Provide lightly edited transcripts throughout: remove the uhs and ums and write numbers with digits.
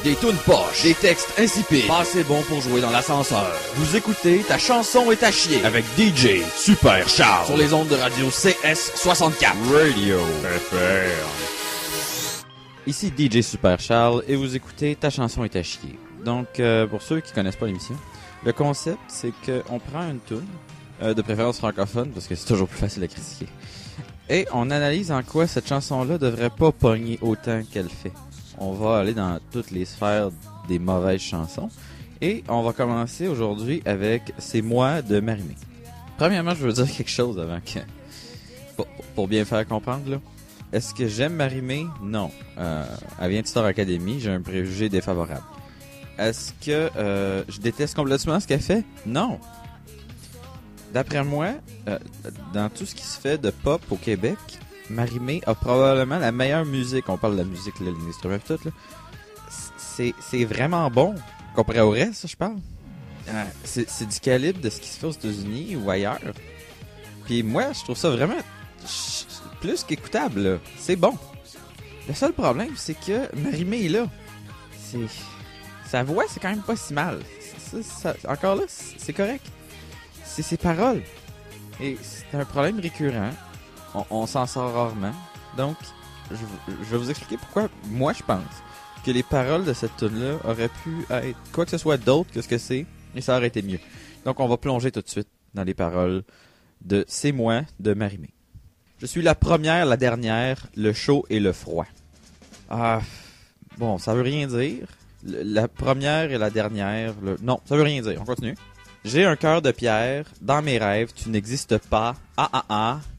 des tunes poches, des textes insipides, pas assez bons pour jouer dans l'ascenseur. Vous écoutez Ta chanson est à chier avec DJ Super Charles sur les ondes de radio CS64 Radio FR. Ici DJ Super Charles et vous écoutez Ta chanson est à chier. Donc pour ceux qui connaissent pas l'émission, le concept c'est qu'on prend une tune de préférence francophone parce que c'est toujours plus facile à critiquer. Et on analyse en quoi cette chanson-là devrait pas pogner autant qu'elle fait. On va aller dans toutes les sphères des mauvaises chansons. Et on va commencer aujourd'hui avec C'est moi de Marimé. Premièrement, je veux dire quelque chose avant que... Pour bien faire comprendre, là. Est-ce que j'aime Marimé? Non. Elle vient de Star Academy, j'ai un préjugé défavorable. Est-ce que je déteste complètement ce qu'elle fait? Non. D'après moi, dans tout ce qui se fait de pop au Québec, Marimé a probablement la meilleure musique. On parle de la musique, là, les instruments et tout, là. C'est vraiment bon. Comparé au reste, je parle. C'est du calibre de ce qui se fait aux États-Unis ou ailleurs. Puis moi, je trouve ça vraiment plus qu'écoutable, là. C'est bon. Le seul problème, c'est que Marimé est là. Sa voix, c'est quand même pas si mal. Encore là, c'est correct. C'est ses paroles. Et c'est un problème récurrent. On s'en sort rarement. Donc, je vais vous expliquer pourquoi moi je pense que les paroles de cette tune-là auraient pu être quoi que ce soit d'autre que ce que c'est, et ça aurait été mieux. Donc, on va plonger tout de suite dans les paroles de C'est moi de Marimé. Je suis la première, la dernière, le chaud et le froid. Bon, ça veut rien dire. La première et la dernière, non, ça veut rien dire. On continue. J'ai un cœur de pierre, dans mes rêves, tu n'existes pas,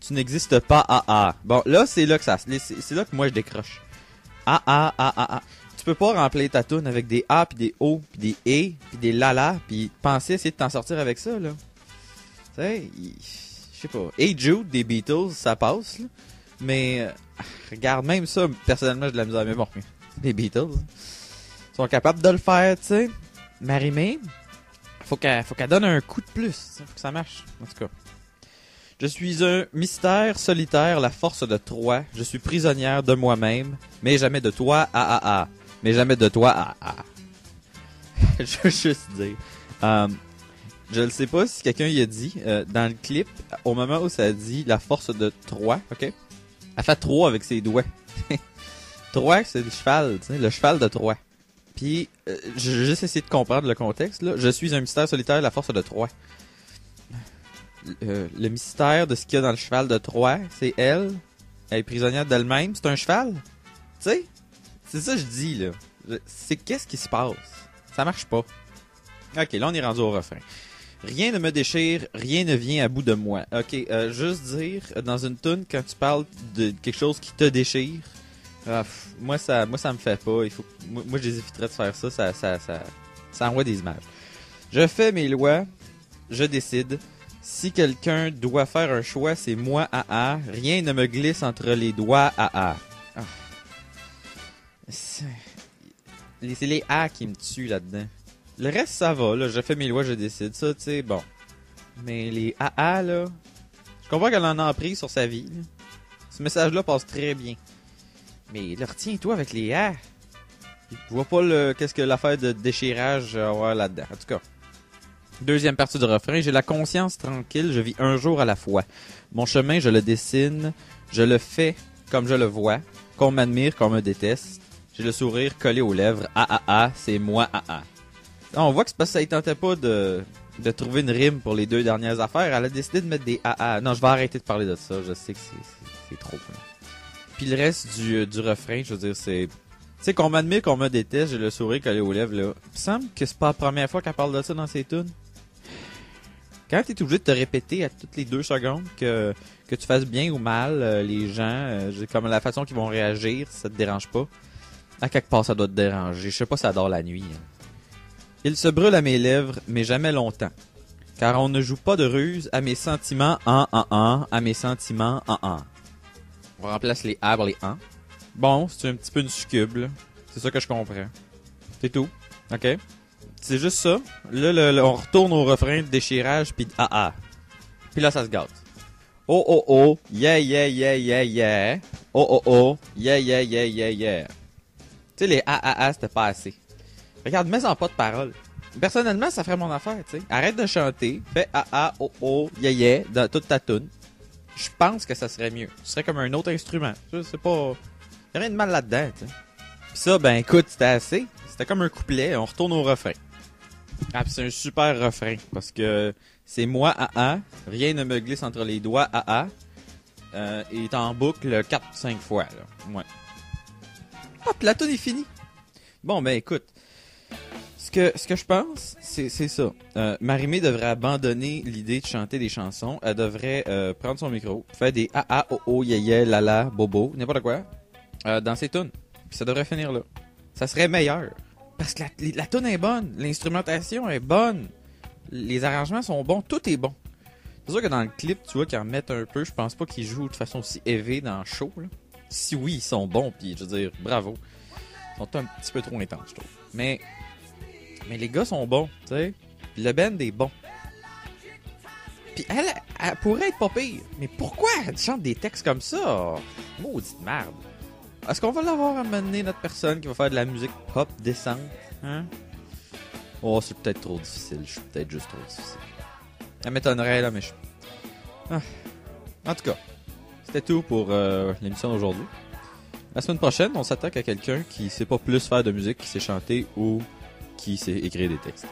tu n'existes pas, Bon, là, c'est là que c'est là que moi je décroche. Tu peux pas remplir ta toune avec des A, puis des O, puis des E, puis des lala, puis penser essayer de t'en sortir avec ça, là. Tu sais, je sais pas. Hey Jude des Beatles, ça passe, là. Mais, regarde, même ça, personnellement, j'ai de la misère. Mais bon, les Beatles, ils sont capables de le faire, tu sais. Marimé, faut qu'elle donne un coup de plus. Faut que ça marche, en tout cas. Je suis un mystère solitaire, la force de Troie. Je suis prisonnière de moi-même, mais jamais de toi, Mais jamais de toi, Je veux juste dire. Je ne sais pas si quelqu'un y a dit, dans le clip, au moment où ça dit la force de Troie, ok? Elle fait 3 avec ses doigts. Troie, c'est le cheval, tu sais, le cheval de Troie. Puis, j'ai juste essayé de comprendre le contexte, là. Je suis un mystère solitaire, la force de Troie. Le mystère de ce qu'il y a dans le cheval de Troie, c'est elle. Elle est prisonnière d'elle-même. C'est un cheval. Tu sais? C'est ça que je dis, là. C'est qu'est-ce qui se passe? Ça marche pas. Ok, là, on est rendu au refrain. Rien ne me déchire, rien ne vient à bout de moi. Ok, juste dire, dans une toune, quand tu parles de quelque chose qui te déchire, moi ça me fait pas. Moi je éviterais de faire ça. Ça envoie des images. Je fais mes lois, je décide. Si quelqu'un doit faire un choix, c'est moi, Rien ne me glisse entre les doigts, C'est les A qui me tuent là-dedans. Le reste, ça va, là. Je fais mes lois, je décide. Ça, tu sais, bon. Mais les AA, là, je comprends qu'elle en a pris sur sa vie, là. Ce message-là passe très bien. Mais là, retiens-toi avec les A. Je vois pas qu'est-ce que l'affaire de déchirage avoir là-dedans. En tout cas. Deuxième partie du refrain. J'ai la conscience tranquille, je vis un jour à la fois. Mon chemin, je le dessine, je le fais comme je le vois. Qu'on m'admire, qu'on me déteste. J'ai le sourire collé aux lèvres. C'est moi, On voit que c'est parce que ça ne tentait pas de trouver une rime pour les deux dernières affaires. Elle a décidé de mettre des AA. Non, je vais arrêter de parler de ça. Je sais que c'est trop. Puis le reste du refrain, je veux dire, c'est... Tu sais, qu'on m'admire, qu'on me déteste, j'ai le sourire collé aux lèvres, là. Il me semble que c'est pas la première fois qu'elle parle de ça dans ses tunes. Quand t'es obligé de te répéter à toutes les 2 secondes que tu fasses bien ou mal, les gens, comme la façon qu'ils vont réagir, ça te dérange pas. À quelque part, ça doit te déranger. Je sais pas si ça dort la nuit. Il se brûle à mes lèvres, mais jamais longtemps. Car on ne joue pas de ruse à mes sentiments, à mes sentiments, On remplace les A par les an. Bon, c'est un petit peu une succube, là. C'est ça que je comprends. C'est tout. OK? C'est juste ça. Là, on retourne au refrain de déchirage puis de Puis là, ça se gâte. Oh, yeah, yeah, yeah, yeah, yeah. Oh, yeah, yeah, yeah, yeah, yeah. Tu sais, les c'était pas assez. Regarde, mets-en pas de paroles. Personnellement, ça ferait mon affaire, tu sais. Arrête de chanter, fais oh, yeah, dans toute ta toune. Je pense que ça serait mieux. Ce serait comme un autre instrument. Je sais pas. Y'a rien de mal là-dedans, tu sais. Pis ça, ben écoute, c'était assez. C'était comme un couplet, on retourne au refrain. Ah, pis c'est un super refrain, parce que c'est moi, rien ne me glisse entre les doigts, et est en boucle 4-5 fois, là. Ouais. Ah, pis la toune est finie. Bon, ben écoute. Ce que je pense, c'est ça. Marie-Mé devrait abandonner l'idée de chanter des chansons. Elle devrait prendre son micro, faire des oh, yeah, lala, bobo, n'importe quoi, dans ses tunes. Puis ça devrait finir là. Ça serait meilleur. Parce que la tune est bonne, l'instrumentation est bonne, les arrangements sont bons, tout est bon. C'est sûr que dans le clip, tu vois qu'ils en mettent un peu. Je pense pas qu'ils jouent de façon si élevée dans le show, là. Si oui, ils sont bons, puis je veux dire, bravo. Ils sont un petit peu trop intenses, je trouve. Mais les gars sont bons, tu sais. Puis le band est bon. Puis elle pourrait être pas pire. Mais pourquoi elle chante des textes comme ça? Maudite merde. Est-ce qu'on va l'avoir à mener, notre personne qui va faire de la musique pop décente? Hein? Oh, c'est peut-être trop difficile. Je suis peut-être juste trop difficile. Ça m'étonnerait, là, mais je... Ah. En tout cas, c'était tout pour l'émission d'aujourd'hui. La semaine prochaine, on s'attaque à quelqu'un qui sait pas plus faire de musique, qui sait chanter ou qui sait écrire des textes.